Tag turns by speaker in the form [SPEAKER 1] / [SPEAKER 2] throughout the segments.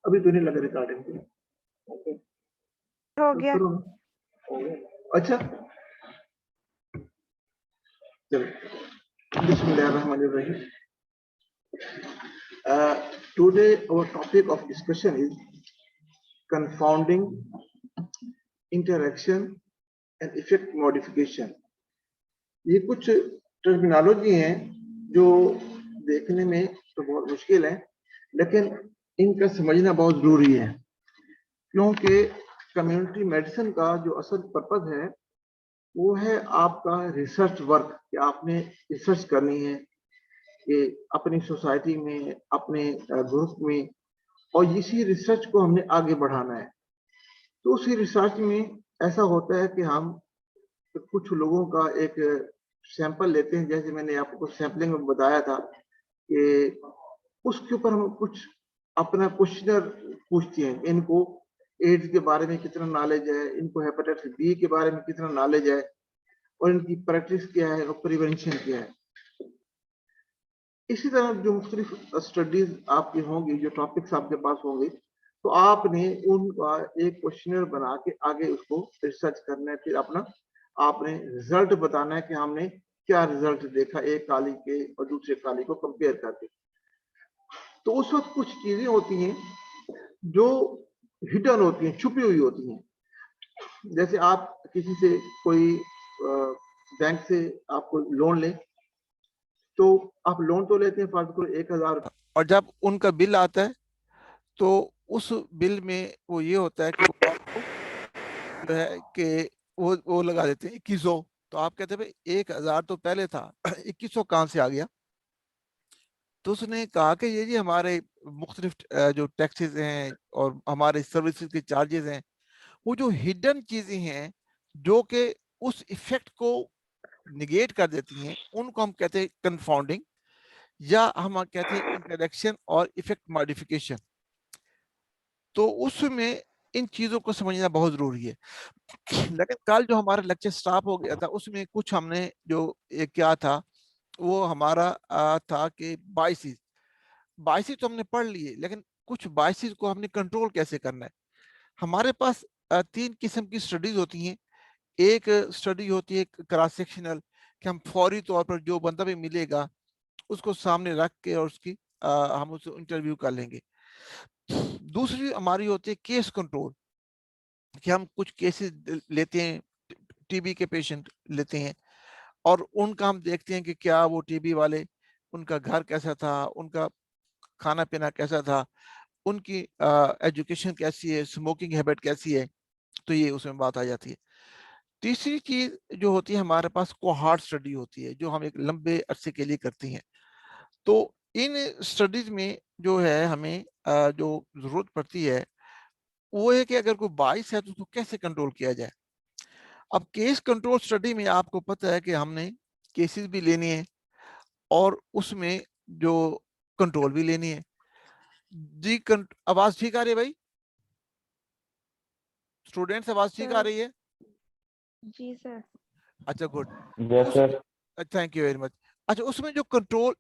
[SPEAKER 1] अभी तो नहीं लगा रिकॉर्डिंग पे। ओके,
[SPEAKER 2] हो गया।
[SPEAKER 1] करो ना। हो गया। अच्छा चलो, बिस्मिल्लाहिर्रहमानिर्रहीम। Today our topic of discussion is confounding interaction and effect modification। ये कुछ टर्मिनोलॉजी हैं जो देखने में तो बहुत मुश्किल है, लेकिन इनका समझना बहुत जरूरी है, क्योंकि कम्युनिटी मेडिसिन का जो असल पर्पज है वो है आपका रिसर्च वर्क, कि आपने रिसर्च करनी है कि अपनी सोसाइटी में, अपने ग्रुप में, और इसी रिसर्च को हमने आगे बढ़ाना है। तो उसी रिसर्च में ऐसा होता है कि हम कुछ लोगों का एक सैंपल लेते हैं, जैसे मैंने आपको सैंपलिंग में बताया था कि उसके ऊपर हम कुछ अपना क्वेश्चनर पूछते हैं। इनको एड्स के बारे में कितना नॉलेज है, इनको हेपेटाइटिस बी के बारे में कितना नॉलेज है, और इनकी प्रैक्टिस क्या है और प्रिवेंशन क्या है। इसी तरह जो मुख्तलिफ स्टडीज आपकी होंगी, जो टॉपिक्स आपके पास होंगे, तो आपने उनका एक क्वेश्चनर बना के आगे उसको रिसर्च करना है। फिर अपना आपने रिजल्ट बताना है कि हमने क्या रिजल्ट देखा एक काली के और दूसरे काली को कंपेयर करके। तो उस वक्त कुछ चीजें होती हैं जो हिडन होती हैं, छुपी हुई होती हैं। जैसे आप किसी से कोई बैंक से आपको लोन ले, तो आप लोन तो लेते हैं फर्ज करो 1000,
[SPEAKER 3] और जब उनका बिल आता है तो उस बिल में वो ये होता है कि वो आपको जो है कि वो लगा देते हैं 2100। तो आप कहते हैं भाई 1000 तो पहले था, 2100 कहाँ से आ गया? तो उसने कहा कि ये जी हमारे मुख्तलिफ जो टैक्सेस हैं और हमारे सर्विसेज के चार्जेस हैं, वो जो हिडन चीजें हैं जो कि उस इफेक्ट को निगेट कर देती हैं, उनको हम कहते हैं कंफाउंडिंग, या हम कहते हैं इंटरेक्शन और इफेक्ट मॉडिफिकेशन। तो उसमें इन चीजों को समझना बहुत जरूरी है। लेकिन कल जो हमारा लेक्चर स्टॉप हो गया था, उसमें कुछ हमने जो क्या था वो हमारा था कि बाइसिस तो हमने पढ़ लिए, लेकिन कुछ बाइसिस को हमने कंट्रोल कैसे करना है। हमारे पास 3 किस्म की स्टडीज होती हैं। एक स्टडी होती है क्रॉस सेक्शनल, कि हम फौरी तौर पर जो बंदा भी मिलेगा उसको सामने रख के और उसकी हम उससे इंटरव्यू कर लेंगे। दूसरी हमारी होती है केस कंट्रोल, कि हम कुछ केसेस लेते हैं, टीबी के पेशेंट लेते हैं और उनका हम देखते हैं कि क्या वो टीबी वाले, उनका घर कैसा था, उनका खाना पीना कैसा था, उनकी एजुकेशन कैसी है, स्मोकिंग हैबिट कैसी है। तो ये उसमें बात आ जाती है। तीसरी चीज जो होती है हमारे पास कोहार्ट स्टडी होती है, जो हम एक लंबे अरसे के लिए करती हैं। तो इन स्टडीज में जो है हमें जो जरूरत पड़ती है वो है कि अगर कोई बाइस है तो उसको कैसे कंट्रोल किया जाए। अब केस कंट्रोल स्टडी में आपको पता है कि हमने केसेस भी लेनी है और उसमें जो कंट्रोल भी लेनी है। जी आवाज ठीक आ रही है भाई? स्टूडेंट्स आवाज ठीक आ रही है?
[SPEAKER 2] जी सर।
[SPEAKER 3] अच्छा good.
[SPEAKER 4] Yes sir.
[SPEAKER 3] Thank you very much. अच्छा, उसमें जो कंट्रोल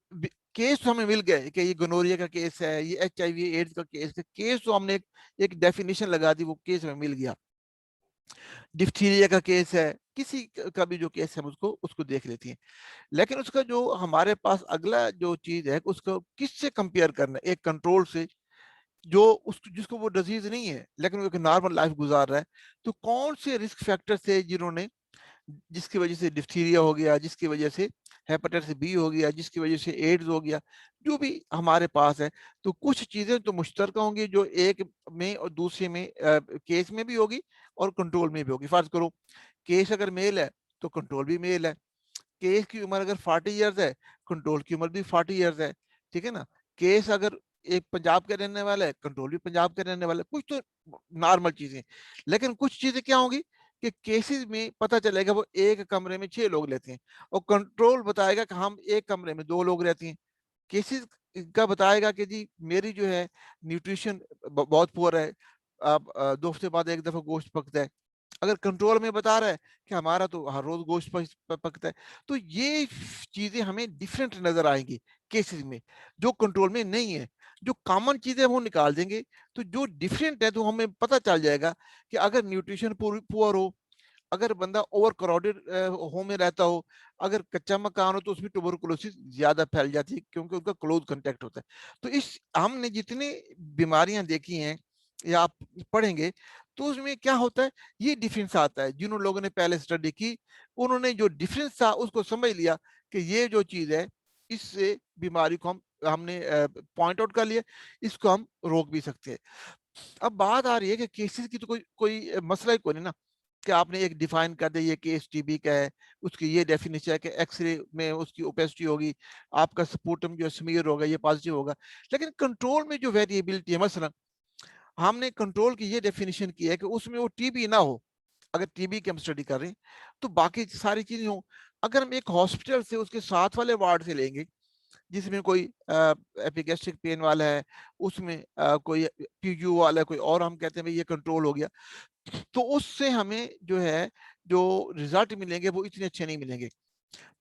[SPEAKER 3] केस तो हमें मिल गए कि ये गोनोरिया का केस है, ये HIV एड्स का केस है, केस तो हमने एक डेफिनेशन लगा दी, वो केस हमें मिल गया। डिप्थीरिया का केस है, किसी का भी जो केस है उसको उसको देख लेती हैं। लेकिन उसका जो हमारे पास अगला जो चीज है उसको किससे कंपेयर करना है, एक कंट्रोल से जो उस जिसको वो डिजीज नहीं है लेकिन वो एक नॉर्मल लाइफ गुजार रहा है। तो कौन से रिस्क फैक्टर थे जिन्होंने, जिसकी वजह से डिप्थीरिया हो गया, जिसकी वजह से हेपेटाइटिस बी हो गया, जिसकी वजह से एड्स हो गया, जो भी हमारे पास है। तो कुछ चीजें तो मुश्तरका होंगी जो एक में और दूसरे में केस में भी होगी और कंट्रोल में भी होगी। फर्ज करो केस अगर मेल है तो कंट्रोल भी मेल है। केस की उम्र अगर 40 ईयर्स है, कंट्रोल की उम्र भी 40 ईयर्स है। ठीक है ना? केस अगर एक पंजाब के रहने वाला है, कंट्रोल भी पंजाब के रहने वाला है। कुछ तो नॉर्मल चीजें, लेकिन कुछ चीजें क्या होंगी कि केसेस में पता चलेगा वो एक कमरे में 6 लोग रहते हैं और कंट्रोल बताएगा कि हम एक कमरे में 2 लोग रहते हैं। केसेस का बताएगा कि जी मेरी जो है न्यूट्रिशन बहुत पुअर है, अब 2 हफ्ते बाद एक दफा गोश्त पकता है। अगर कंट्रोल में बता रहा है कि हमारा तो हर रोज गोश्त पकता है। तो ये चीजें हमें डिफरेंट नजर आएंगी केसेस में, जो कंट्रोल में नहीं है। जो कॉमन चीजें वो निकाल देंगे, तो जो डिफरेंट है तो हमें पता चल जाएगा कि अगर न्यूट्रिशन पुअर हो, अगर बंदा ओवर क्राउडेड होम में रहता हो, अगर कच्चा मकान हो तो उसमें ट्यूबरकुलोसिस ज्यादा फैल जाती है क्योंकि उनका क्लोज कांटेक्ट होता है। तो इस हमने जितनी बीमारियां देखी हैं या आप पढ़ेंगे तो उसमें क्या होता है, ये डिफरेंस आता है। जिन लोगों ने पहले स्टडी की उन्होंने जो डिफरेंस था उसको समझ लिया कि ये जो चीज है इससे बीमारी को हमने पॉइंट आउट कर लिया, इसको हम रोक भी सकते हैं। अब बात आ रही है कि केसेस की तो कोई कोई मसला ही कोई नहीं ना, कि आपने एक डिफाइन कर दिया ये केस टीबी का है, उसकी ये डेफिनेशन है कि एक्सरे में उसकी ओपेसिटी होगी, आपका स्पुटम जो स्मीयर होगा ये पॉजिटिव होगा। लेकिन कंट्रोल में जो वेरिएबिलिटी है, मसलन हमने कंट्रोल की ये डेफिनेशन की है कि उसमें वो टीबी ना हो, अगर टीबी की हम स्टडी कर रहे हैं तो बाकी सारी चीजें हो। अगर हम एक हॉस्पिटल से उसके साथ वाले वार्ड से लेंगे जिसमें कोई एपिगैस्ट्रिक पेन वाला है, उसमें कोई पीयू वाला है, कोई और, हम कहते हैं भाई ये कंट्रोल हो गया, तो उससे हमें जो है जो रिजल्ट मिलेंगे वो इतने अच्छे नहीं मिलेंगे।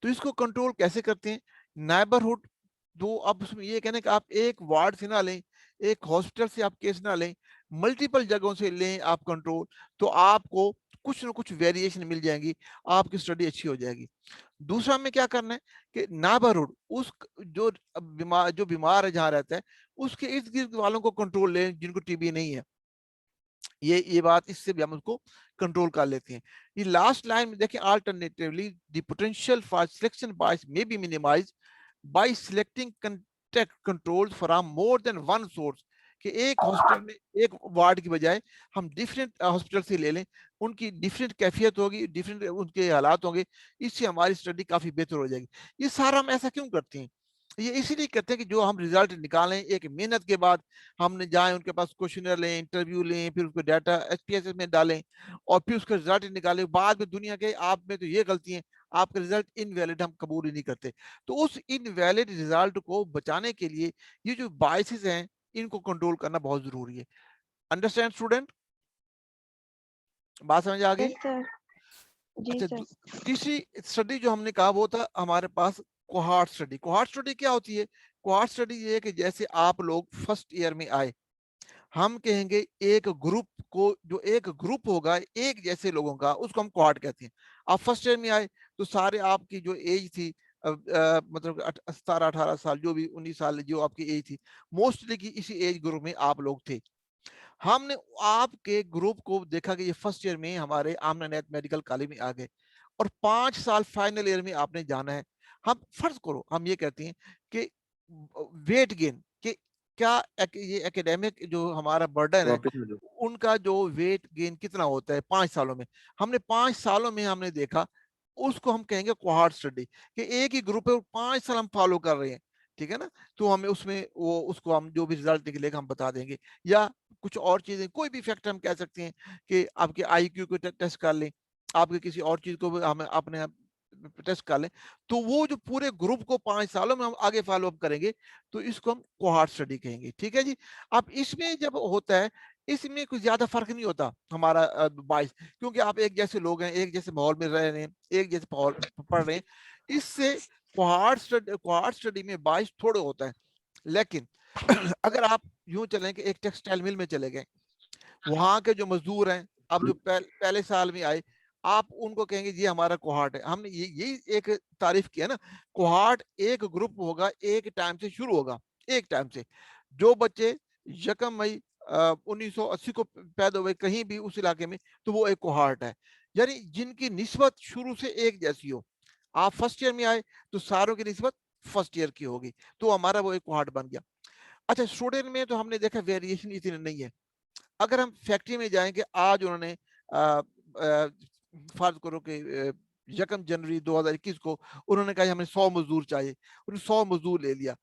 [SPEAKER 3] तो इसको कंट्रोल कैसे करते हैं, नेबरहुड, जो अब उसमें ये कहना है कि आप एक वार्ड से ना लें, एक हॉस्पिटल से आप केस ना लें, मल्टीपल जगहों से लें आप कंट्रोल, तो आपको कुछ ना कुछ वेरिएशन मिल जाएंगी, आपकी स्टडी अच्छी हो जाएगी। दूसरा हमें क्या करना है कि नेबरहुड, उस जो बीमार है जहां रहता है उसके इर्द गिर्द वालों को कंट्रोल लें जिनको टीबी नहीं है। ये बात, इससे भी हम उसको कंट्रोल कर लेते हैं। ये लास्ट लाइन में देखिए, alternatively the potential for selection bias may be minimized by selecting contact controls from more than one source, कि एक हॉस्पिटल में एक वार्ड की बजाय हम डिफरेंट हॉस्पिटल से ले लें, उनकी डिफरेंट कैफियत होगी, डिफरेंट उनके हालात होंगे, इससे हमारी स्टडी काफी बेहतर हो जाएगी। ये सारा हम ऐसा क्यों करते हैं, ये इसीलिए कहते हैं कि जो हम रिजल्ट निकालें एक मेहनत के बाद, हमने जाए उनके पास क्वेश्चनर लें, इंटरव्यू लें, फिर उसको डाटा एचपीएसएस में डालें और फिर उसका रिजल्ट निकालें, बाद में दुनिया के आप में तो ये गलती है, आपका रिजल्ट इनवैलिड हम कबूल ही नहीं करते। तो उस इनवैलिड रिजल्ट को बचाने के लिए ये जो बायसेस हैं इनको कंट्रोल करना बहुत जरूरी है। अंडरस्टैंड स्टूडेंट, बात समझ आ गई?
[SPEAKER 2] Yes sir. जी
[SPEAKER 3] अच्छा,
[SPEAKER 2] सर।
[SPEAKER 3] तीसरी स्टडी जो हमने कहा वो था हमारे पास कोहार्ट स्टडी। कोहार्ट स्टडी क्या होती है? कोहार्ट स्टडी ये है कि जैसे आप लोग फर्स्ट ईयर में आए, हम कहेंगे एक ग्रुप को, जो एक ग्रुप होगा एक जैसे लोगों का, उसको हम कोहार्ट कहते हैं। आप फर्स्ट ईयर में आए तो सारे आपकी जो एज थी, मतलब 17-18 साल, जो भी 19 साल जो आपकी एज थी, मोस्टली की इसी एज ग्रुप में आप लोग थे। हमने आपके ग्रुप को देखा कि ये फर्स्ट ईयर में हमारे आमना नेत मेडिकल कॉलेज में आ गए और 5 साल फाइनल ईयर में आपने जाना है। हम फर्ज करो हम ये कहते हैं कि वेट गेन के क्या ये एकेडमिक जो हमारा बर्डन है, उनका जो वेट गेन कितना होता है 5 सालों में, हमने 5 सालों में हमने देखा, उसको हम कहेंगे कोहार्ट स्टडी, कि एक ही ग्रुप है और 5 साल हम फॉलो कर रहे हैं, ठीक है ना। तो हमें उसमें वो उसको हम जो भी रिजल्ट निकलेगा हम बता देंगे, या कुछ और चीजें, कोई भी फैक्टर हम कह सकते हैं कि आपके आईक्यू को टेस्ट कर लें, आपके किसी और चीज को भी हमें अपने टेस्ट कर लें, तो वो जो पूरे ग्रुप को 5 सालों में हम आगे फॉलो अप करेंगे, तो इसको हम कोहार्ट स्टडी कहेंगे, ठीक है जी। अब इसमें जब होता है, इसमें कुछ ज्यादा फर्क नहीं होता हमारा बाइस, क्योंकि आप एक जैसे लोग हैं, एक जैसे माहौल में रह रहे हैं, एक जैसे माहौल पढ़ रहे हैं, इससे कोहार्ट स्टडी में बाइस थोड़े होता है। लेकिन अगर आप यूं चलें कि एक टेक्सटाइल मिल में चले गए, वहां के जो मजदूर हैं, अब जो पहले साल में आए, आप उनको कहेंगे ये हमारा कोहार्ट है। हमने यही एक तारीफ किया ना, कोहार्ट एक ग्रुप होगा, एक टाइम से शुरू होगा, एक टाइम से। जो बच्चे 1 मई 1980 को पैदा हुए कहीं भी उस इलाके में, तो वो एक कोहार्ट है, यानी जिनकी निस्बत शुरू से एक जैसी हो। आप फर्स्ट ईयर में आए तो सारों की निस्बत फर्स्ट ईयर की होगी, तो हमारा वो एक कोहार्ट बन गया। अच्छा, स्टूडेंट में तो हमने देखा वेरिएशन इतनी नहीं है। अगर हम फैक्ट्री में जाएं कि आज उन्होंने फर्ज करो कि 1 जनवरी 2021 को उन्होंने कहा हमें 100 मजदूर चाहिए, उन्होंने 100 मजदूर ले लिया।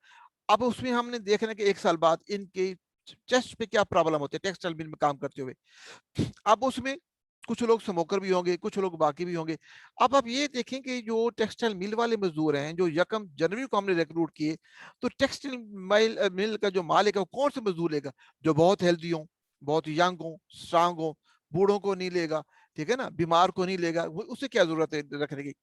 [SPEAKER 3] अब उसमें हमने देखना कि 1 साल बाद इनके चेस्ट पे क्या प्रॉब्लम होती है टेक्सटाइल मिल में काम करते हुए। अब उसमें कुछ लोग स्मोकर भी होंगे, कुछ लोग बाकी भी होंगे। अब आप ये देखें कि जो टेक्सटाइल मिल वाले मजदूर हैं, जो 1 जनवरी को हमने रिक्रूट किए, तो टेक्सटाइल मिल का जो मालिक है वो कौन से मजदूर लेगा? जो बहुत हेल्दी हो, बहुत यंग हो, स्ट्रांग हो। बूढ़ों को नहीं लेगा, ठीक है ना, बीमार को नहीं लेगा, उसे क्या जरूरत है रखने की।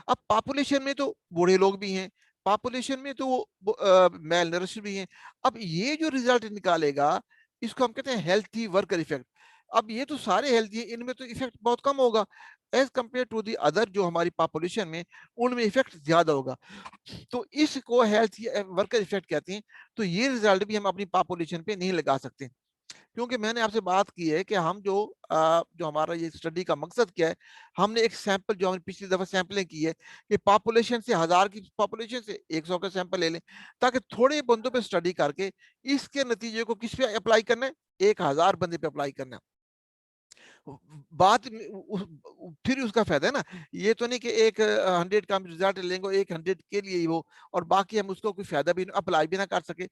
[SPEAKER 3] अब पॉपुलेशन में तो बूढ़े लोग भी हैं, पॉपुलेशन में तो वो मेल नरिश भी हैं। अब ये जो रिजल्ट निकालेगा इसको हम कहते हैं हेल्थी वर्कर इफेक्ट। अब ये तो सारे हेल्थी है, इनमें तो इफेक्ट बहुत कम होगा as compare to the other जो हमारी पॉपुलेशन में, उनमें इफेक्ट ज्यादा होगा। तो इसको हेल्थ वर्कर इफेक्ट कहते हैं। तो ये रिजल्ट भी हम अपनी पॉपुलेशन पे नहीं लगा सकते, क्योंकि मैंने आपसे बात की है कि हम जो हमारा ये स्टडी का मकसद क्या है, हमने एक सैंपल जो हमने पिछली दफा सैंपलिंग की है कि पॉपुलेशन से 1000 की पॉपुलेशन से 100 का सैंपल ले लें, ताकि थोड़े बंदों पे स्टडी करके इसके नतीजे को किस पे अप्लाई करना है, 1000 बंदे पे अप्लाई करना है। बात फिर उसका फायदा है ना, ये तो नहीं कि एक 100 का हम रिजल्ट लेंगे, एक 100 के लिए ही वो, और बाकी हम उसको कोई फायदा भी अप्लाई भी ना कर सके,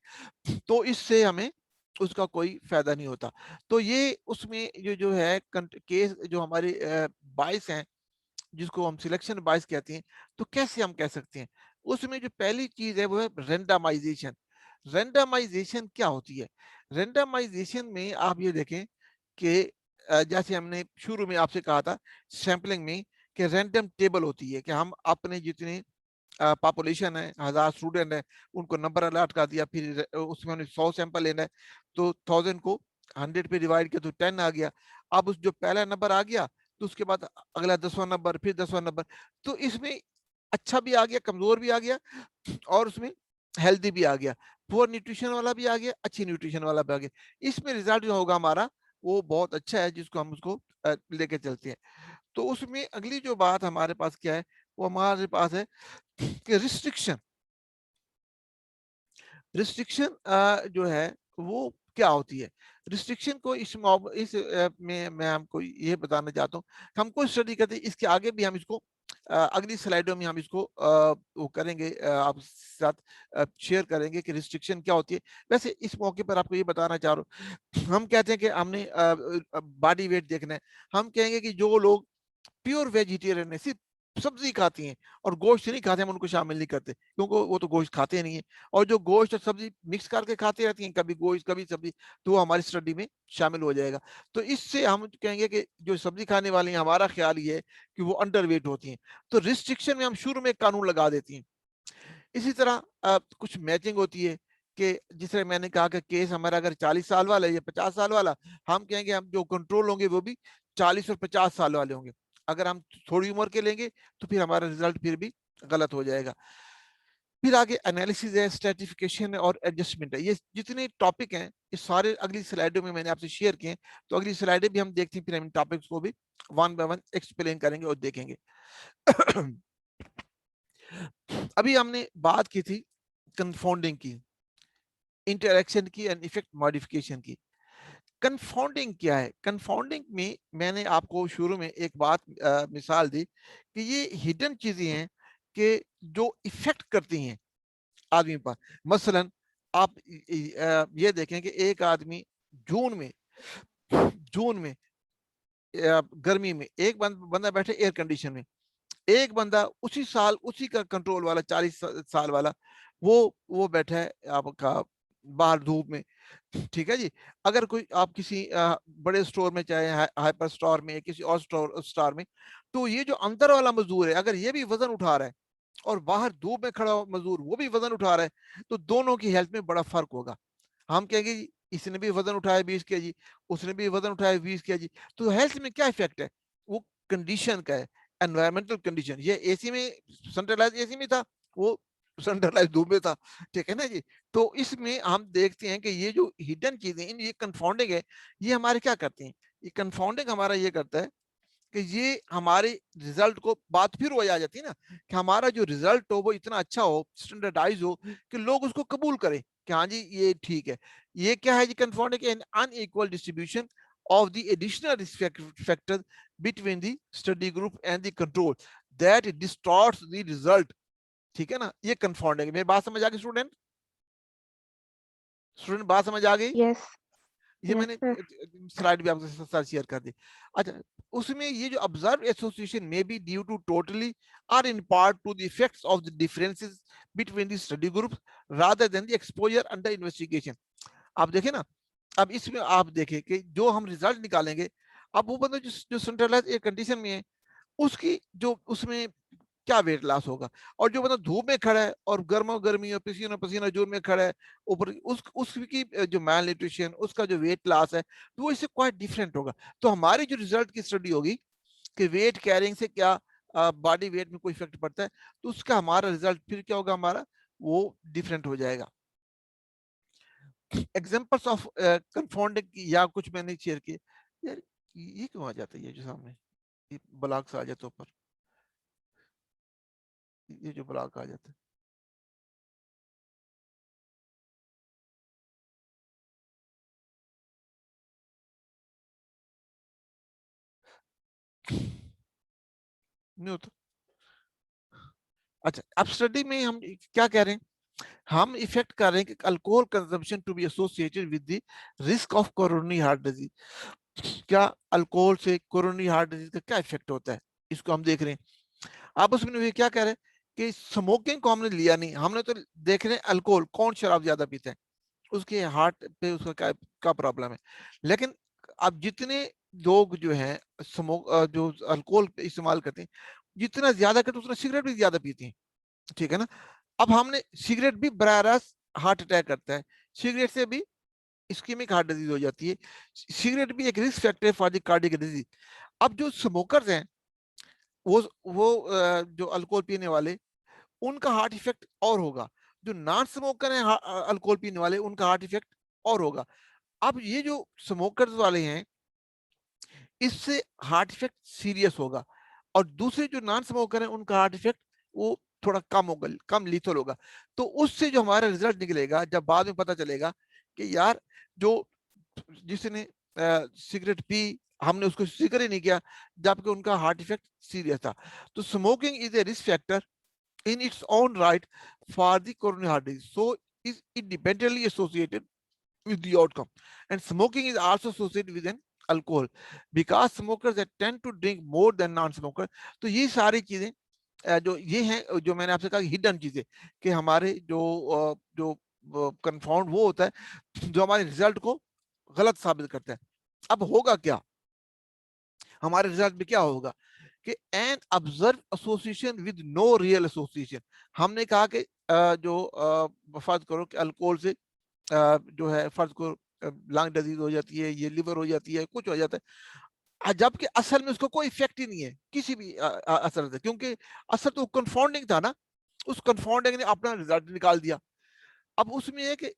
[SPEAKER 3] तो इससे हमें उसका कोई फायदा नहीं होता। तो ये उसमें जो है केस जो हमारे बाइस हैं, जिसको हम सिलेक्शन बाइस कहते हैं, तो कैसे हम कह सकते हैं, उसमें जो पहली चीज है वो है रेंडमाइजेशन। रेंडमाइजेशन क्या होती है? रेंडमाइजेशन में आप ये देखें कि जैसे हमने शुरू में आपसे कहा था सैंपलिंग में कि रैंडम टेबल होती है कि हम अपने जितने पॉपुलेशन है, 1000 स्टूडेंट है, उनको नंबर अलॉट कर दिया, फिर उसमें उन्हें 100 सैंपल लेना है, तो 1000 को 100 पे डिवाइड किया तो 10 आ गया। अब उस जो पहला नंबर आ गया तो उसके बाद अगला 10वां नंबर, फिर 10वां नंबर, तो इसमें अच्छा भी आ गया, कमजोर भी आ गया, और उसमें हेल्दी भी आ गया, पुअर न्यूट्रिशन वाला भी आ गया, अच्छी न्यूट्रिशन वाला भी आ गया। इसमें रिजल्ट जो होगा हमारा वो बहुत अच्छा है, जिसको हम उसको लेके चलते हैं। तो उसमें अगली जो बात हमारे पास क्या है, वो हमारे पास है कि रिस्ट्रिक्शन। रिस्ट्रिक्शन जो है वो क्या होती है? रिस्ट्रिक्शन को में मैं हमको ये बताना चाहता हूँ, हमको स्टडी करते इसके आगे भी हम इसको अगली स्लाइडों में हम इसको वो करेंगे, आप साथ शेयर करेंगे कि रिस्ट्रिक्शन क्या होती है। वैसे इस मौके पर आपको ये बताना चाह रहा हूँ, हम कहते हैं कि हमने बॉडी वेट देखना है, हम कहेंगे कि जो लोग प्योर वेजिटेरियन है, सिर्फ सब्जी खाती हैं और गोश्त नहीं खाते, हम उनको शामिल नहीं करते, क्योंकि वो तो गोश्त खाते नहीं है। और जो गोश्त और सब्जी मिक्स करके खाते रहती हैं, कभी गोश्त कभी सब्जी, तो वो हमारी स्टडी में शामिल हो जाएगा। तो इससे हम कहेंगे कि जो सब्जी खाने वाली हैं, हमारा ख्याल ये है कि वो अंडर वेट होती हैं। तो रिस्ट्रिक्शन में हम शुरू में कानून लगा देती हैं। इसी तरह कुछ मैचिंग होती है कि जिससे मैंने कहा कि केस हमारा अगर 40 साल वाला है या 50 साल वाला, हम कहेंगे हम जो कंट्रोल होंगे वो भी 40 और 50 साल वाले होंगे। अगर हम थोड़ी उम्र के लेंगे तो फिर हमारा रिजल्ट फिर भी गलत हो जाएगा। फिर आगे एनालिसिस है, स्ट्रेटिफिकेशन है और एडजस्टमेंट है। ये जितने टॉपिक हैं ये सारे अगली स्लाइडों में मैंने आपसे शेयर किए हैं। तो अगली स्लाइडें भी हम देखते हैं, फिर हम इन टॉपिक्स को भी वन बाय वन एक्सप्लेन करेंगे और देखेंगे। अभी हमने बात की थी कंफाउंडिंग की, इंटरेक्शन की एंड इफेक्ट मॉडिफिकेशन की। कंफाउंडिंग क्या है? कंफाउंडिंग में मैंने आपको शुरू में एक बात मिसाल दी कि ये हिडन चीजें हैं कि जो इफेक्ट करती हैं आदमी पर। मसलन आप ये देखें कि एक आदमी जून में जून में गर्मी में एक बंदा बैठे एयर कंडीशन में, एक बंदा उसी साल उसी का कंट्रोल वाला 40 साल वाला वो बैठा है आपका बाहर धूप में। ठीक है जी। अगर कोई आप किसी बड़े स्टोर में, चाहे हाइपर स्टोर में, किसी और स्टोर में, तो ये जो अंदर वाला मजदूर है अगर ये भी वजन उठा रहा है और बाहर धूप में खड़ा मजदूर वो भी वजन उठा रहा है, तो दोनों की हेल्थ में बड़ा फर्क होगा। हम कहेंगे जी, इसने भी वजन उठाया 20 kg, उसने भी वजन उठाया 20 kg, तो हेल्थ में क्या इफेक्ट है? वो कंडीशन का है, एनवायरमेंटल कंडीशन। ये एसी में, सेंट्रलाइज एसी में था, वो सेंट्रलाइज धूप में था। ठीक है ना जी। तो इसमें हम देखते हैं कि ये जो हिडन चीजें, इन ये कंफाउंडिंग है, ये हमारे क्या करते हैं? ये कंफाउंडिंग हमारा ये करता है कि ये हमारे रिजल्ट को, बात फिर वही आ जाती है ना कि हमारा जो रिजल्ट हो वो इतना अच्छा हो, स्टैंडर्डाइज हो कि लोग उसको कबूल करें कि हाँ जी ये ठीक है। ये क्या है जी? Confounding an unequal distribution of the additional risk factors between the study group and the control that distorts the result। ठीक है ना, ये कंफाउंडिंग। मेरी बात समझ आ गई स्टूडेंट? स्टूडेंट बात समझ आ गई?
[SPEAKER 2] यस
[SPEAKER 3] ये
[SPEAKER 2] यस
[SPEAKER 3] मैंने
[SPEAKER 2] सर।
[SPEAKER 3] स्लाइड भी आपके साथ शेयर कर दी। अच्छा, उसमें ये जो ऑब्जर्व एसोसिएशन में बी ड्यू टू टोटली और in part two the effects of the differences between the study groups rather than the exposure under investigation. आप देखें ना, अब इसमें आप देखें कि जो हम रिजल्ट निकालेंगे, अब वो बंदा जो सेंट्रलाइज एयर कंडीशन में है, उसकी जो उसमें क्या वेट लॉस होगा। और जो बंदा धूप में खड़ा है और गर्मा गर्मी और पसीना पसीना जोर में खड़ा है ऊपर, उसकी जो मैल न्यूट्रिशन, उसका जो वेट लॉस है, तो वो इससे क्वाइट डिफरेंट होगा। तो हमारी जो रिजल्ट की स्टडी होगी कि वेट कैरिंग से क्या बॉडी वेट में कोई इफेक्ट पड़ता है, तो उसका हमारा रिजल्ट फिर क्या होगा, हमारा वो डिफरेंट हो जाएगा। एग्जांपल्स ऑफ कंफाउंडिंग या कुछ मैंने शेयर किए। यार ये क्यों आ जाता है, ये जो सामने ये ब्लॉक आ जाता है ऊपर, ये जो ब्लॉक आ जाता है। नहीं होता। अच्छा, अब स्टडी में हम क्या कह रहे हैं, हम इफेक्ट कर रहे हैं कि alcohol consumption to be associated with the risk of coronary heart disease. क्या अल्कोहल से कोरोनरी हार्ट डिजीज का क्या इफेक्ट होता है, इसको हम देख रहे हैं। आप उसमें भी क्या कह रहे हैं कि स्मोकिंग को हमने लिया नहीं, हमने तो देख रहे हैं अल्कोहल, कौन शराब ज्यादा पीता है, उसके हार्ट पे उसका क्या प्रॉब्लम है। लेकिन अब जितने लोग जो हैं जो अल्कोहल इस्तेमाल करते हैं, जितना ज्यादा करते उतना सिगरेट भी ज्यादा पीते हैं, ठीक है ना। अब हमने सिगरेट भी बराह रास्त हार्ट अटैक करता है, सिगरेट से भी इस्कीमिक हार्ट डिजीज हो जाती है, सिगरेट भी एक रिस्क फैक्टर है फॉर द कार्डियक डिजीज। अब जो स्मोकर्स हैं, वो जो अल्कोहल पीने वाले, उनका हार्ट इफेक्ट और होगा। जो नॉन स्मोकर हैं अल्कोहल पीने वाले, उनका हार्ट इफेक्ट और होगा। अब ये जो स्मोकर्स वाले हैं, इससे हार्ट इफेक्ट सीरियस होगा, और दूसरे जो नॉन स्मोकर हैं उनका हार्ट इफेक्ट वो थोड़ा कम होगा, कम लीथल होगा। तो उससे जो हमारा रिजल्ट निकलेगा, जब बाद में पता चलेगा कि यार जो जिसने सिगरेट पी, हमने उसको जिक्र ही नहीं किया, जबकि उनका हार्ट इफेक्ट सीरियस था। तो smoking is a risk factor in its own right for the coronary heart disease, so is independently associated with the outcome. And smoking is also associated with an alcohol, because smokers that tend to drink more than non-smoker. तो ये सारी चीजें जो ये हैं, जो मैंने आपसे कहा हिडन चीजें, कि हमारे जो कंफाउंड वो होता है जो हमारे रिजल्ट को गलत साबित करता है। अब होगा क्या, हमारे रिजल्ट में क्या होगा कि an observe association with no real association. हमने कहा कि फर्ज करो कि अल्कोहल से जो है, फर्ज को लंग डिजीज हो जाती है, ये लिवर हो जाती है, कुछ हो जाता है, जबकि असल में उसको कोई इफेक्ट ही नहीं है किसी भी असर से, क्योंकि असर तो कंफाउंडिंग था ना, उस कंफाउंडिंग ने अपना रिजल्ट निकाल दिया। अब उसमें है कि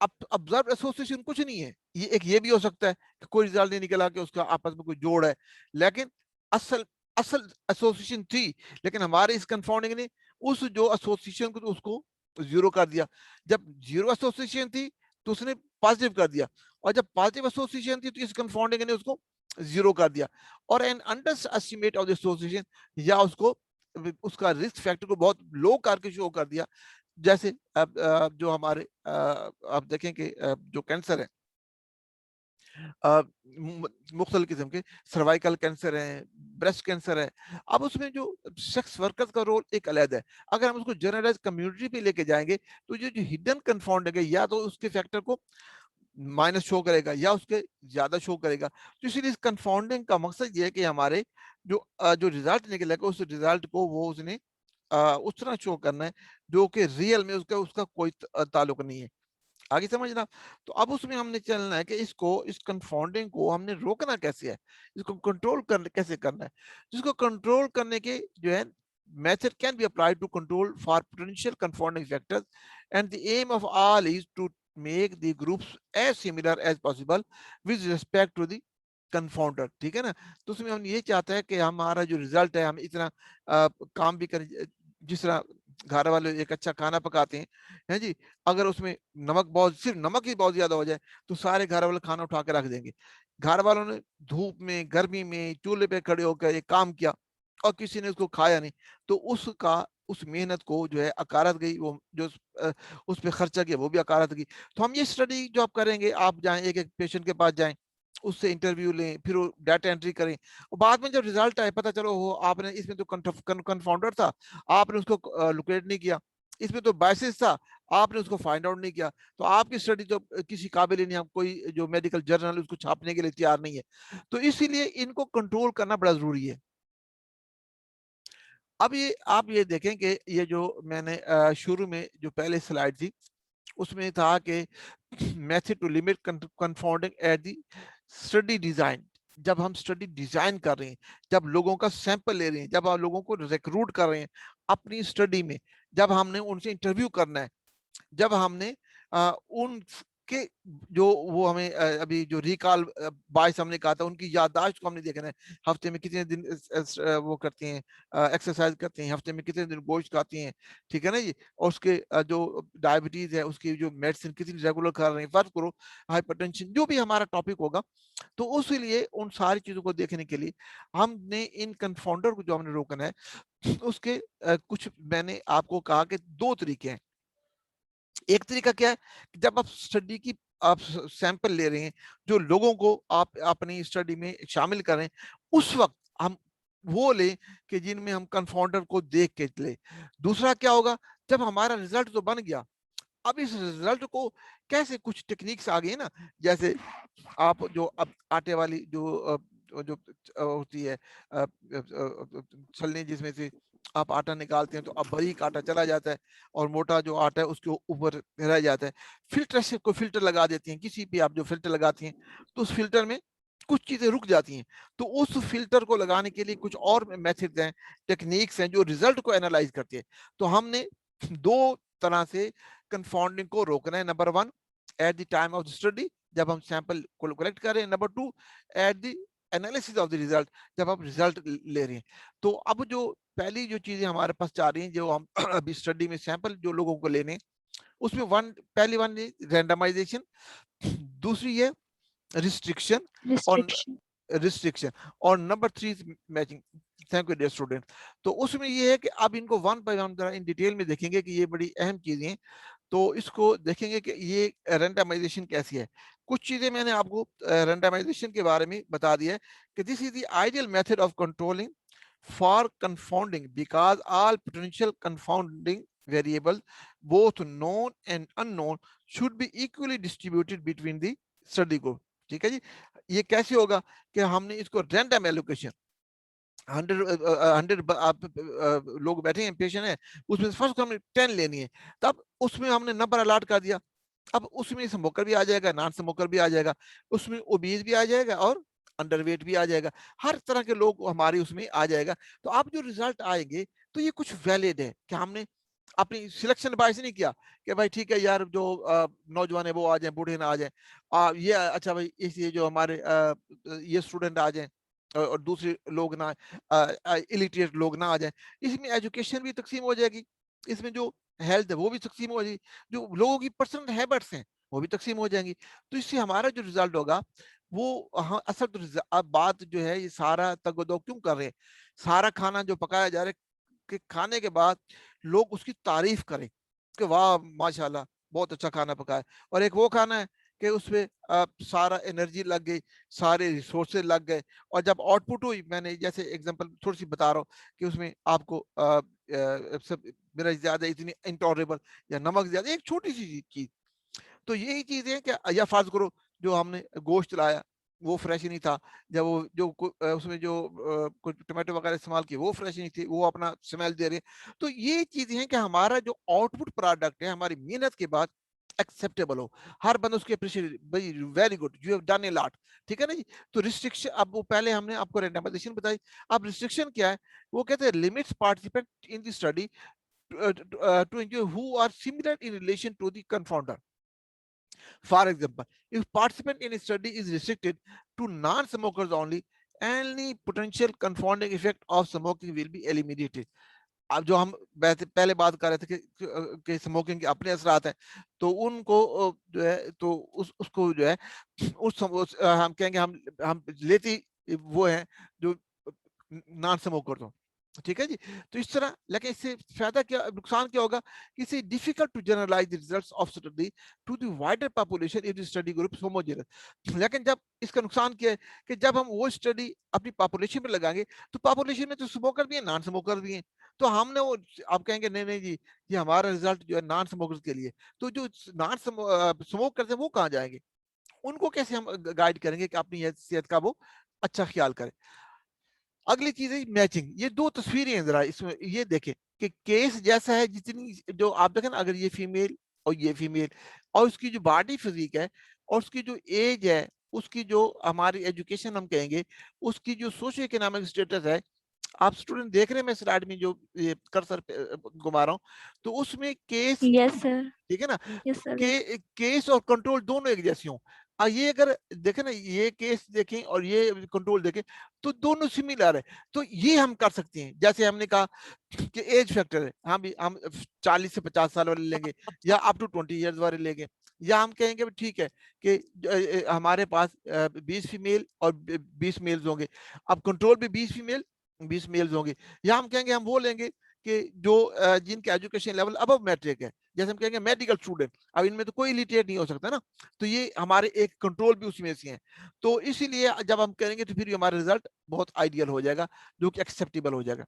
[SPEAKER 3] ऑब्जर्व एसोसिएशन कुछ नहीं है, ये भी हो सकता है कि कोई रिजल्ट नहीं निकला कि उसका आपस में कोई जोड़ है, लेकिन असल असल एसोसिएशन थी, लेकिन हमारे इस कंफाउंडिंग ने उस जो एसोसिएशन को उसको जीरो कर दिया। जब जीरो एसोसिएशन थी तो उसने पॉजिटिव कर दिया, और जब पॉजिटिव एसोसिएशन थी तो इस कंफाउंडिंग ने उसको जीरो कर दिया। और an under estimate of the association, या उसको उसका रिस्क फैक्टर को बहुत लो करके शो कर दिया। जैसे अब जो हमारे आप देखें कि जो कैंसर है, मुख्तलिफ किस्म के सर्वाइकल कैंसर है, ब्रेस्ट कैंसर है, अब उसमें जो सेक्स वर्कर्स का रोल एक अलग है। अगर हम उसको जनरलाइज कम्युनिटी पे लेके जाएंगे, तो जो हिडन कंफाउंड है, या तो उसके फैक्टर को माइनस शो करेगा या उसके ज्यादा शो करेगा। तो इसलिए इस कंफाउंडिंग का मकसद ये है कि हमारे जो रिजल्ट निकलेगा, उस रिजल्ट को वो उसने उस तरह शो करना है जो कि रियल में उसका उसका कोई ताल्लुक नहीं है। आगे समझना। तो अब उसमें हमने चलना है कि इस कंफाउंडिंग को हमने रोकना कैसे है, इसको कंट्रोल कर कैसे करना है। जिसको कंट्रोल करने के जो है method can be applied to control for potential confounding factors, and the aim of all is to make the groups as similar as possible with respect to the confounder। ठीक है ना। तो उसमें हम ये चाहते हैं कि हमारा जो रिजल्ट है, हम इतना काम भी करें, जिस तरह घर वाले एक अच्छा खाना पकाते हैं जी, अगर उसमें नमक बहुत, सिर्फ नमक ही बहुत ज्यादा हो जाए, तो सारे घर वाले खाना उठा के रख देंगे। घर वालों ने धूप में गर्मी में चूल्हे पे खड़े होकर ये काम किया और किसी ने उसको खाया नहीं, तो उसका उस मेहनत को जो है अकारत गई, वो जो उस पे खर्चा किया वो भी अकारत गई। तो हम ये स्टडी जो आप करेंगे, आप जाएं एक एक पेशेंट के पास जाएं, उससे इंटरव्यू लें, फिर वो डाटा एंट्री करें, और बाद में जब रिजल्ट आए पता चलो हो आपने इसमें तो कन्फाउंडर था, आपने उसको लोकेट नहीं किया, इसमें तो बायसिस था, आपने उसको फाइंड आउट नहीं किया, तो आपकी स्टडी तो किसी काबिल ही नहीं, हम कोई जो मेडिकल जर्नल उसको छापने के लिए तैयार नहीं है। तो इसीलिए इनको कंट्रोल करना बड़ा जरूरी है। अब ये आप ये देखें कि ये जो मैंने शुरू में जो पहले स्लाइड थी उसमें था कि method to limit confounding at the study design. जब हम स्टडी डिजाइन कर रहे हैं, जब लोगों का सैंपल ले रहे हैं, जब आप लोगों को रिक्रूट कर रहे हैं अपनी स्टडी में, जब हमने उनसे इंटरव्यू करना है, जब हमने उनके जो वो हमें अभी जो रिकॉल बायस हमने कहा था, उनकी याददाश्त को हमने देखना है, हफ्ते में कितने दिन वो करती हैं, एक्सरसाइज करती हैं, हफ्ते में कितने दिन गोश्त खाती हैं, ठीक है ना जी, और उसके जो डायबिटीज है उसकी जो मेडिसिन कितनी रेगुलर कर रहे हैं, फर्क करो, हाइपरटेंशन, जो भी हमारा टॉपिक होगा। तो उसी लिए उन सारी चीजों को देखने के लिए हमने इन कंफाउंडर को जो हमने रोकना है, उसके कुछ मैंने आपको कहा कि दो तरीके हैं। एक तरीका क्या है कि जब आप स्टडी की आप सैंपल ले रहे हैं, जो लोगों को आप अपनी स्टडी में शामिल करें, उस वक्त हम वो लें कि जिनमें हम कंफाउंडर को देख के ले। दूसरा क्या होगा, जब हमारा रिजल्ट तो बन गया, अब इस रिजल्ट को कैसे, कुछ टेक्निक्स आ गई ना, जैसे आप जो अब आटे वाली जो होती है छलनी जिसमें से आप आटा निकालते हैं, तो अब बारीक आटा चला जाता है और मोटा जो आटा है उसके ऊपर रह जाता है। फिल्टर से कोई फिल्टर लगा देती हैं, किसी भी आप जो फिल्टर लगाती हैं, तो उस फिल्टर में कुछ चीजें रुक जाती हैं। तो उस फिल्टर को लगाने के लिए कुछ और मेथड्स हैं, टेक्निक्स हैं जो रिजल्ट को एनालाइज करती है। तो हमने दो तरह से कंफाउंडिंग को रोकना है। Number one, at the time of the study, जब हम सैंपल को कलेक्ट कर रहे हैं। Number two, at the analysis of the result, जब आप रिजल्ट ले रहे हैं। तो अब जो पहली जो चीजें हमारे पास जा रही हैं, जो हम अभी स्टडी में सैंपल जो लोगों को लेने हैं, उसमें पहली वन रैंडमाइजेशन, दूसरी है रिस्ट्रिक्शन, और
[SPEAKER 2] रिस्ट्रिक्शन।
[SPEAKER 3] रिस्ट्रिक्शन, और number three matching. Thank you dear student. तो उसमें ये है कि अब इनको one by one in detail में देखेंगे कि ये बड़ी अहम चीजें हैं। तो इसको देखेंगे कि ये रैंडमाइजेशन कैसी है। कुछ चीजें मैंने आपको रैंडमाइजेशन के बारे में बता दिया है कि this is the ideal method of controlling for confounding because all potential confounding variable both known and unknown should be equally distributed between the study group. ठीक है जी। ये कैसे होगा कि हमने इसको रैंडम एलोकेशन, 100 आप लोग बैठे हैं, पेशेंट है, उसमें फर्स्ट हमने 10 लेनी है, तब उसमें हमने नंबर अलॉट कर दिया। अब उसमें स्मोकर भी आ जाएगा, नॉन स्मोकर भी आ जाएगा, उसमें ओबीज भी आ जाएगा और अंडरवेट भी आ जाएगा, हर तरह के लोग हमारे उसमें आ जाएगा। तो अब जो रिजल्ट आएंगे तो ये कुछ वैलिड है कि हमने अपनी सिलेक्शन बायस नहीं किया कि भाई ठीक है यार, जो नौजवान है वो आ जाए, बूढ़े ना आ जाए, ये अच्छा भाई इसलिए जो हमारे ये स्टूडेंट आ जाए और दूसरे लोग ना, इलिटरेट लोग ना आ जाए। इसमें एजुकेशन भी तकसीम हो जाएगी, इसमें जो हेल्थ है वो भी तकसीम हो जाएगी, जो लोगों की पर्सनल हैबिट्स हैं वो भी तकसीम हो जाएंगी। तो इससे हमारा जो रिजल्ट होगा वो, हाँ असल तो अब बात जो है, ये सारा तगदो क्यों कर रहे हैं, सारा खाना जो पकाया जा रहा है कि खाने के बाद लोग उसकी तारीफ करें कि वाह माशाल्लाह बहुत अच्छा खाना पकाया, और एक वो खाना है कि उसमें सारा एनर्जी लग गई, सारे रिसोर्सेज लग गए, और जब आउटपुट हुई, मैंने जैसे एग्जांपल थोड़ी सी बता रहा हूँ कि उसमें आपको सब मेरा ज्यादा इतनी इंटॉलरेबल या नमक ज्यादा, एक छोटी सी चीज। तो यही चीजें हैं कि या फर्ज करो जो हमने गोश्त लाया वो फ्रेश ही नहीं था, जब वो जो उसमें जो कुछ टमाटो वगैरह इस्तेमाल किए वो फ्रेश नहीं थी, वो अपना स्मेल दे रहे हैं। तो ये चीजें हैं कि हमारा जो आउटपुट प्रोडक्ट है हमारी मेहनत के बाद एक्सेप्टेबल हो, हर बंदा उसके अप्रिशिएट, भाई very good you have done a lot. ठीक है ना जी। तो रिस्ट्रिक्शन, अब वो पहले हमने आपको रैंडमाइजेशन बताई, अब रिस्ट्रिक्शन क्या है, वो कहते हैं limits participant in the study to enjoy who are similar in relation to the confounder. For example, if participant in a study is restricted to non-smokers only, any potential confounding effect of smoking will be eliminated. अब जो हम पहले बात कर रहे थे कि smoking के अपने असरात हैं, तो उनको जो है तो उसको जो है हम कहेंगे हम लेती वो है जो नॉन स्मोकर हो। ठीक है जी। तो इस तरह, लेकिन इससे फायदा क्या, नुकसान क्या होगा, इससे difficult to generalize the results of study to the wider population if the study group homogeneous. लेकिन जब इसका नुकसान क्या है कि जब हम वो स्टडी अपनी पॉपुलेशन में लगाएंगे, तो पॉपुलेशन में तो स्मोकर भी है, नॉन स्मोकर भी हैं, तो हमने वो, आप कहेंगे नहीं नहीं जी ये हमारा रिजल्ट जो है नॉन स्मोकर्स के लिए, तो जो नॉन स्मोक करते हैं वो कहाँ जाएंगे, उनको कैसे हम गाइड करेंगे कि अपनी सेहत का वो अच्छा ख्याल करें। अगली चीज है मैचिंग। ये दो तस्वीरें हैं, जरा इसमें ये देखें कि केस जैसा है, जितनी जो आप देखें ना, अगर ये फीमेल और ये फीमेल, और उसकी जो बॉडी फिजिक है और उसकी जो एज है, उसकी जो हमारी एजुकेशन हम कहेंगे, उसकी जो सोशियो इकोनॉमिक स्टेटस है, आप स्टूडेंट देख रहे हैं मैं स्लाइड में जो ये कर्सर घुमा रहा हूँ, तो उसमें केस,
[SPEAKER 2] यस सर।
[SPEAKER 3] ठीक है ना,
[SPEAKER 2] यस सर।
[SPEAKER 3] केस और कंट्रोल दोनों एक जैसी हों। ये अगर देखें ना, ये केस देखें और ये कंट्रोल देखें, तो दोनों सिमिलर है। तो ये हम कर सकते हैं, जैसे हमने कहा कि एज फैक्टर है, हम 40 से 50 साल वाले लेंगे, या अप टू 20 इयर्स वाले लेंगे, या हम कहेंगे ठीक है कि हमारे पास 20 फीमेल और 20 मेल्स होंगे, अब कंट्रोल भी 20 फीमेल 20 मेल्स होंगे, या हम कहेंगे हम वो लेंगे कि जो जिनके एजुकेशन लेवल अबव मैट्रिक है, जैसे हम कहेंगे मेडिकल स्टूडेंट, अब इनमें तो कोई इलिटरेट नहीं हो सकता ना, तो ये हमारे एक कंट्रोल भी उसमें से हैं। तो इसीलिए जब हम करेंगे तो फिर हमारा रिजल्ट बहुत आइडियल हो जाएगा, जो कि एक्सेप्टेबल हो जाएगा।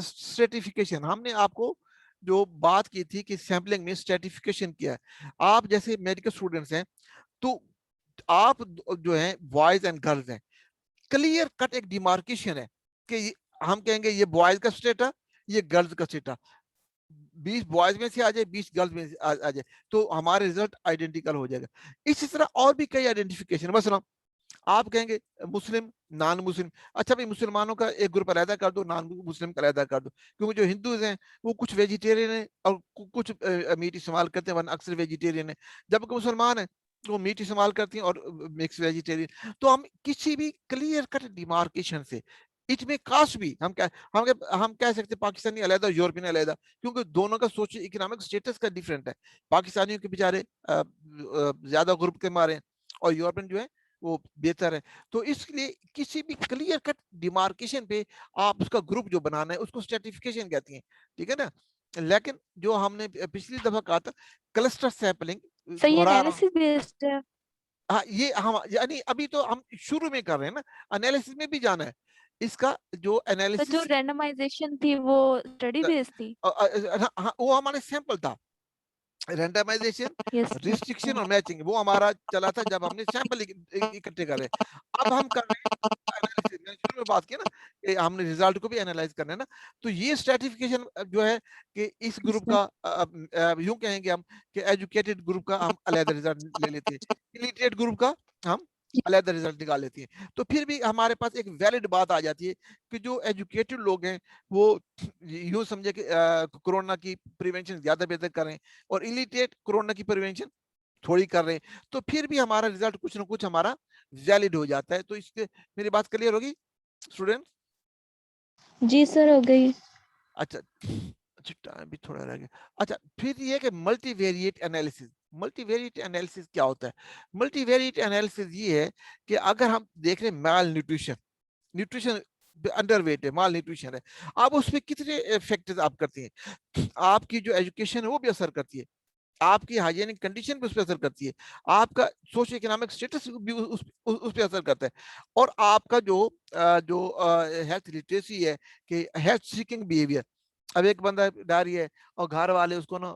[SPEAKER 3] स्ट्रेटिफिकेशन, हमने आपको जो बात की थी कि सैम्पलिंग में स्ट्रेटिफिकेशन किया है। आप जैसे मेडिकल स्टूडेंट्स हैं, तो आप जो है बॉयज एंड गर्ल्स हैं, क्लियर कट एक डिमार्केशन है कि हम कहेंगे ये बॉयज का स्टेटा, ये गर्ल्स का स्टेटा, 20 बॉयज में से आ जाए, 20 गर्ल्स में से आ जाए, तो हमारे रिजल्ट आइडेंटिकल हो जाएगा। इसी तरह और भी कई आइडेंटिफिकेशन, मसलन आप कहेंगे मुस्लिम नॉन मुस्लिम, अच्छा भाई मुसलमानों का एक ग्रुप अलहदा कर दो, नॉन मुस्लिम का अलहदा कर दो, क्योंकि जो हिंदूज हैं वो कुछ वेजिटेरियन है और कुछ मीट इस्तेमाल करते हैं, वरना अक्सर वेजिटेरियन है, जबकि मुसलमान है वो मीट इस्तेमाल करती हैं और मिक्स वेजिटेरियन। तो हम किसी भी क्लियर कट डिमार्केशन से, इसमें कास्ट भी हम कह सकते हैं पाकिस्तानी अलहदा, यूरोपियन अलहदा, क्योंकि दोनों का सोशो इकोनॉमिक स्टेटस का डिफरेंट है। पाकिस्तानियों के बेचारे ज्यादा ग्रुप के मारे हैं, और यूरोपियन जो है वो बेहतर है। तो इसलिए किसी भी क्लियर कट डिमार्केशन पे आप उसका ग्रुप जो बनाना है उसको स्ट्रेटिफिकेशन कहती हैं, ठीक है ना। लेकिन जो हमने पिछली दफा कहा था क्लस्टर सैंपलिंग,
[SPEAKER 2] सर ये
[SPEAKER 3] दोहरा रहा हूं,
[SPEAKER 2] एनालिसिस बेस्ड है।
[SPEAKER 3] हाँ ये हम यानी अभी तो हम शुरू में कर रहे हैं ना, एनालिसिस में भी जाना है। इसका जो
[SPEAKER 2] तो जो
[SPEAKER 3] एनालिसिस,
[SPEAKER 2] रैंडमाइजेशन थी वो स्टडी बेस्ड थी।
[SPEAKER 3] हाँ वो हमारे सैंपल था। Randomization,
[SPEAKER 2] yes.
[SPEAKER 3] रिस्ट्रिक्शन और मैचिंग वो हमारा चला था जब हमने सैंपल इकट्ठे करे। अब हम कर रहे हैं एनालिसिस, मैंने शुरू में बात की ना कि हमने रिजल्ट को भी एनालाइज करना है ना। तो ये स्ट्रेटिफिकेशन जो है कि इस ग्रुप का यूं कहेंगे हम कि एजुकेटेड ग्रुप का हम अलग रिजल्ट ले लेते हैं, इलिटरेट ग्रुप का हम अलग रिजल्ट निकाल लेते हैं। तो फिर भी हमारे पास एक वैलिड बात आ जाती है कि जो एजुकेटेड लोग हैं वो यूं समझे कि कोरोना की प्रिवेंशन ज्यादा बेहतर कर रहे हैं, और इलिटरेट कोरोना की प्रिवेंशन थोड़ी कर रहे हैं, तो फिर भी हमारा रिजल्ट कुछ ना कुछ हमारा वैलिड हो जाता है। तो इसके, मेरी बात क्लियर होगी स्टूडेंट?
[SPEAKER 2] जी सर हो गई।
[SPEAKER 3] अच्छा अच्छा, टाइम भी थोड़ा रह गया। अच्छा, फिर ये कि मल्टीवेरिएट एनालिसिस, मल्टीवेरिएट एनालिसिस क्या होता है? मल्टीवेरिएट एनालिसिस ये है कि अगर हम देख रहे हैं माल न्यूट्रिशन, न्यूट्रिशन अंडरवेट है, माल न्यूट्रिशन है, आप उसमें कितने फैक्टर्स आप करती हैं? आपकी जो एजुकेशन है वो भी असर करती है, आपकी हाइजीनिक कंडीशन भी उस पर असर करती है, आपका सोशो इकोनॉमिक स्टेटस भी उस पर असर करता है, और आपका जो हेल्थ लिटरेसी है कि हेल्थ सीकिंग बिहेवियर। अब एक बंदा डायरी है और घर वाले उसको ना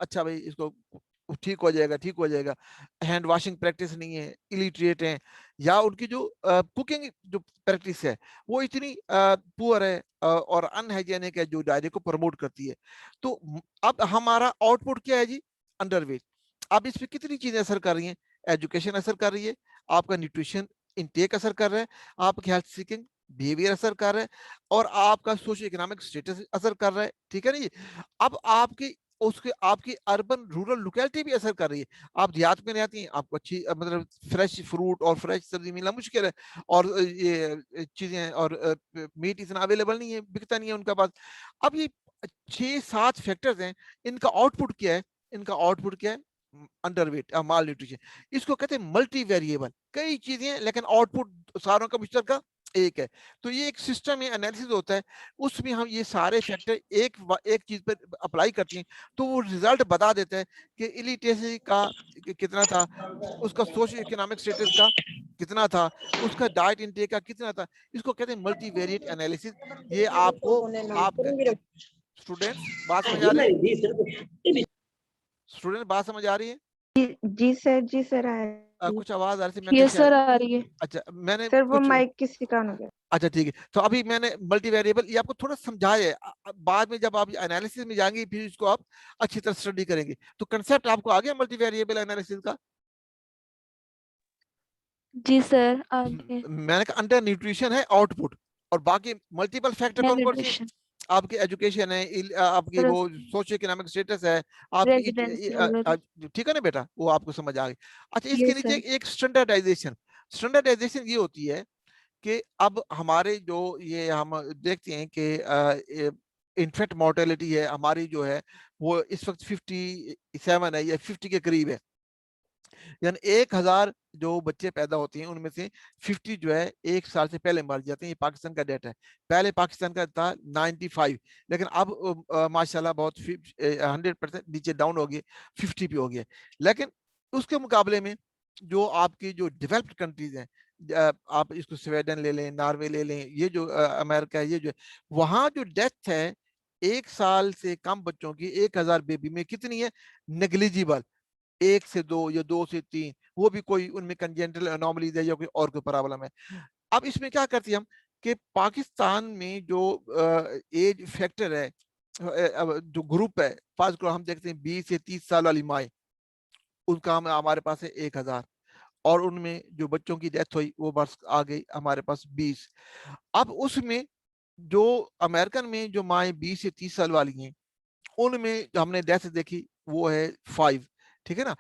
[SPEAKER 3] अच्छा भाई इसको ठीक हो जाएगा, ठीक हो जाएगा, हैंड वॉशिंग प्रैक्टिस नहीं है, इलिटरेट है, या उनकी जो कुकिंग जो प्रैक्टिस है वो इतनी पुअर है और अनहाइजीनिक है, जो डायरी को प्रमोट करती है। तो अब हमारा आउटपुट क्या है जी? अंडरवेट। अब इस पे कितनी चीजें असर कर रही हैं? एजुकेशन असर कर रही है, आपका न्यूट्रिशन इनटेक असर कर रहा है, आपकी हेल्थ सीकिंग बिहेवियर असर कर रहा है, और आपका सोशो इकोनॉमिक स्टेटस असर कर रहा है, ठीक है ना जी। अब आपकी उसके आपकी अर्बन रूरल लोकेलिटी भी असर कर रही है। आप देहात में रहती हैं, आपको अच्छी मतलब फ्रेश फ्रूट और फ्रेश सब्जी मिलना मुश्किल है, और ये चीजें और मीट इतना अवेलेबल नहीं है, बिकता नहीं है उनका पास। अब ये 6-7 फैक्टर्स हैं, इनका आउटपुट क्या है? इनका आउटपुट क्या है? अंडरवेट, माल न्यूट्रिशन। इसको कहते हैं मल्टी वेरिएबल, कई चीजें हैं लेकिन आउटपुट सारों का मुश्तरका एक है। तो ये एक सिस्टम है, एनालिसिस होता है, उसमें हम ये सारे फैक्टर एक चीज पर अप्लाई करते हैं, तो वो रिजल्ट बता देता है कि इलिटरेसी का कितना था, उसका सोशल इकोनॉमिक स्टेटस का कितना था, उसका डाइट इंटेक का कितना था। इसको कहते हैं मल्टीवेरिएट एनालिसिस। ये आपको आप स्टूडेंट्स बात समझ आ रही है? स्टूडेंट बात समझ आ रही है?
[SPEAKER 4] जी सर, जी सर आ
[SPEAKER 3] कुछ आवाज आ रही थी, मैं
[SPEAKER 2] यस
[SPEAKER 3] कैसे
[SPEAKER 2] सर आ रही है।
[SPEAKER 3] अच्छा मैंने
[SPEAKER 4] सर वो
[SPEAKER 3] कुछ
[SPEAKER 4] माइक किसी का हो गया।
[SPEAKER 3] अच्छा ठीक है, तो अभी मैंने मल्टी वेरिएबल ये आपको थोड़ा समझाया है। बाद में जब आप एनालिसिस में जाएंगे फिर इसको आप अच्छी तरह स्टडी करेंगे। तो कंसेप्ट आपको आ गया मल्टी वेरिएबल एनालिसिस का?
[SPEAKER 2] जी सर आगे।
[SPEAKER 3] मैंने कहा अंडर न्यूट्रिशन है आउटपुट, और बाकी मल्टीपल फैक्टर कौन कौन से?
[SPEAKER 2] न्यूट्रिशन,
[SPEAKER 3] आपकी एजुकेशन है, आपकी वो सोशियो इकोनॉमिक स्टेटस है, आपकी
[SPEAKER 2] रेजिडेंसी।
[SPEAKER 3] ठीक है ना बेटा, वो आपको समझ आ गई। अच्छा इसके
[SPEAKER 2] यस
[SPEAKER 3] नीचे
[SPEAKER 2] सर।
[SPEAKER 3] एक स्टैंडर्डाइजेशन, स्टैंडर्डाइजेशन ये होती है कि अब हमारे जो ये हम देखते हैं कि इन्फेक्ट मोर्टेलिटी है हमारी जो है वो इस वक्त 57 है या 50 के करीब है। यानी 1000 जो बच्चे पैदा होते हैं उनमें से 50 जो है 1 साल से पहले मर जाते हैं। ये पाकिस्तान का डेटा है। पहले पाकिस्तान का था 95, लेकिन अब माशाल्लाह बहुत 100% नीचे डाउन हो गए, 50 पे हो गया। लेकिन उसके मुकाबले में जो आपकी जो डेवलप्ड कंट्रीज हैं, आप इसको स्वीडन ले लें, नॉर्वे ले लें, ये जो अमेरिका है, ये जो वहां जो डेथ है 1 साल से कम बच्चों की 1000 बेबी में कितनी है? नेग्लिजिबल, 1 से 2 या 2 से 3, वो भी कोई उनमें कंजेंटल एनोमलीज है या कोई और कोई प्रॉब्लम है। अब इसमें क्या करते हैं हम कि पाकिस्तान में जो एज फैक्टर है, जो ग्रुप है, फर्स्ट ग्रुप हम देखते हैं 20 से 30 साल वाली माए, उनका हमारे पास है 1000, और उनमें जो बच्चों की डेथ हुई वो बस आ गई हमारे पास 20। अब उसमें जो अमेरिकन में जो माए 20 से 30 साल वाली हैं उनमें जो हमने डेथ देखी वो है 5, ठीक है ना।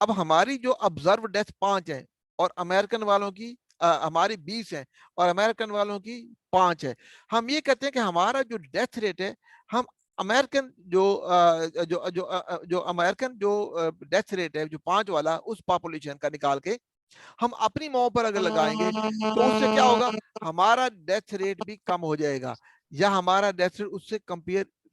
[SPEAKER 3] अब हमारी जो ऑब्जर्व डेथ 5 है और अमेरिकन वालों की हमारी 20 है और अमेरिकन वालों की 5 है। हम ये कहते हैं कि हमारा जो डेथ रेट है, हम अमेरिकन जो अमेरिकन जो डेथ रेट है जो 5 वाला उस पॉपुलेशन का निकाल के हम अपनी मौत पर अगर लगाएंगे तो उससे क्या होगा, हमारा डेथ रेट भी कम हो जाएगा, या हमारा डेथ रेट उससे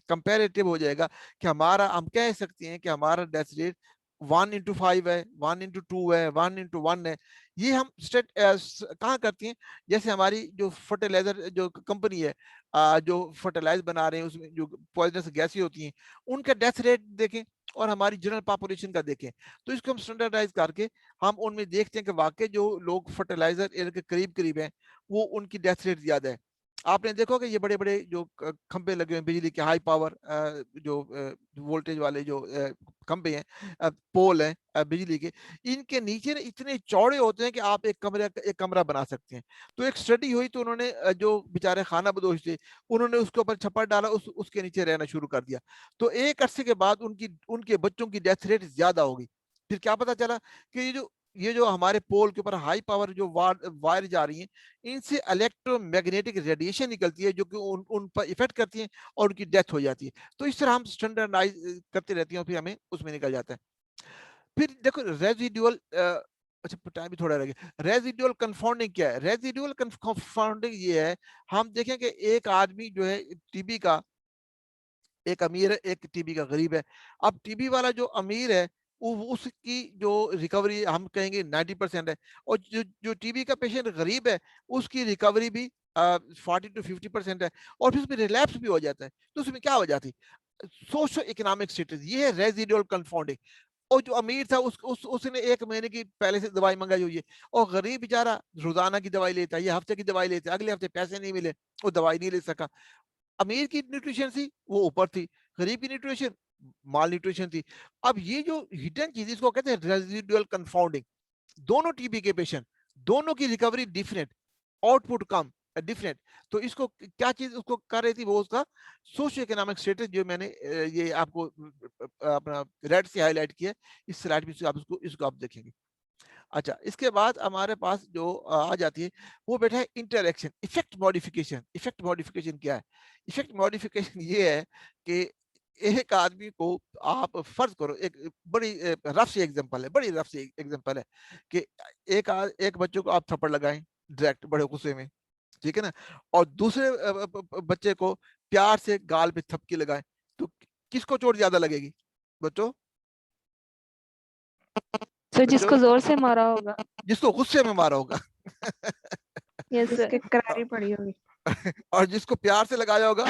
[SPEAKER 3] कंपेरेटिव हो जाएगा कि हमारा, हम कह सकते हैं कि हमारा डेथ रेट 1/5 है, 1/2 है, 1/1 है। ये हम स्टेट कहाँ करती हैं? जैसे हमारी जो फर्टिलाइजर जो कंपनी है, जो फर्टिलाइजर बना रहे हैं उसमें जो पॉइजनस गैसें होती हैं उनका डेथ रेट देखें और हमारी जनरल पॉपुलेशन का देखें, तो इसको हम स्टैंडर्डाइज करके हम उनमें देखते हैं कि वाकई जो लोग फर्टिलाइजर के करीब करीब हैं वो उनकी डेथ रेट ज्यादा है। आपने देखो कि ये बड़े बड़े जो खंभे लगे हुए हैं बिजली के, हाई पावर जो वोल्टेज वाले जो खंभे हैं, पोल हैं बिजली के, इनके नीचे ना इतने चौड़े होते हैं कि आप एक कमरा बना सकते हैं। तो एक स्टडी हुई तो उन्होंने जो बेचारे खाना बदोश थे उन्होंने उसके ऊपर छप्पर डाला, उसके नीचे रहना शुरू कर दिया। तो एक अरसे के बाद उनके बच्चों की डेथ रेट ज्यादा होगी। फिर क्या पता चला कि ये जो हमारे पोल के ऊपर हाई पावर जो वायर जा रही हैं, इनसे इलेक्ट्रोमैग्नेटिक रेडिएशन निकलती है जो कि उन पर इफेक्ट करती है और उनकी डेथ हो जाती है। तो इस तरह हम स्टैंडर्डाइज करते रहते हैं, फिर हमें उसमें निकल जाता है। फिर देखो रेजिडुअल, अच्छा टाइम भी थोड़ा रह गया। रेजिडुअल कंफाउंडिंग क्या है? रेजिडुअल कंफाउंडिंग ये है, हम देखें कि एक आदमी जो है टीबी का, एक अमीर है एक टीबी का गरीब है। अब टीबी वाला जो अमीर है उसकी जो रिकवरी हम कहेंगे 90% है, और जो टीबी का पेशेंट गरीब है उसकी रिकवरी भी 40 to 50% है, और फिर उसमें रिलैप्स भी हो जाता है। तो उसमें क्या हो जाती है? सोशो इकोनॉमिक स्टेटस, ये है रेजिडुअल कंफाउंडिंग। और जो अमीर था उसने 1 महीने की पहले से दवाई मंगाई हुई है, और गरीब बेचारा रोजाना की दवाई लेता है या हफ्ते की दवाई लेता है, अगले हफ्ते पैसे नहीं मिले वो दवाई नहीं ले सका। अमीर की न्यूट्रिशन थी वो ऊपर थी, गरीब की न्यूट्रिशन माल न्यूट्रिशन थी। अब ये जो हिडन चीज इसको कहते हैं रेजिडुअल कंफाउंडिंग। दोनों टीबी के पेशेंट, दोनों की रिकवरी डिफरेंट, आउटपुट कम डिफरेंट। तो इसको क्या चीज उसको कर रही थी, वो उसका सोशियो इकोनॉमिक स्टेटस, जो मैंने ये आपको अपना रेड से हाईलाइट किया, इस स्लाइड में आप इसको आप देखेंगे। अच्छा इसके बाद हमारे पास जो आ जाती है वो बेटा है interaction, effect modification. Effect modification क्या है? इफेक्ट मॉडिफिकेशन ये है कि एक आदमी को आप फर्ज करो, एक बड़ी रफ सी एग्जांपल है, बड़ी रफ सी एग्जांपल है कि एक बच्चे को आप थप्पड़ लगाएं डायरेक्ट बड़े गुस्से में, ठीक है ना, और दूसरे बच्चे को प्यार से गाल पे थपकी लगाएं, तो किसको चोट ज्यादा लगेगी बच्चों?
[SPEAKER 2] सर जिसको जोर से मारा होगा।
[SPEAKER 3] जिसको गुस्से में मारा होगा।
[SPEAKER 2] यस
[SPEAKER 4] जिसके
[SPEAKER 2] सर।
[SPEAKER 4] करारी पड़ी होगी।
[SPEAKER 3] और जिसको प्यार से लगाया होगा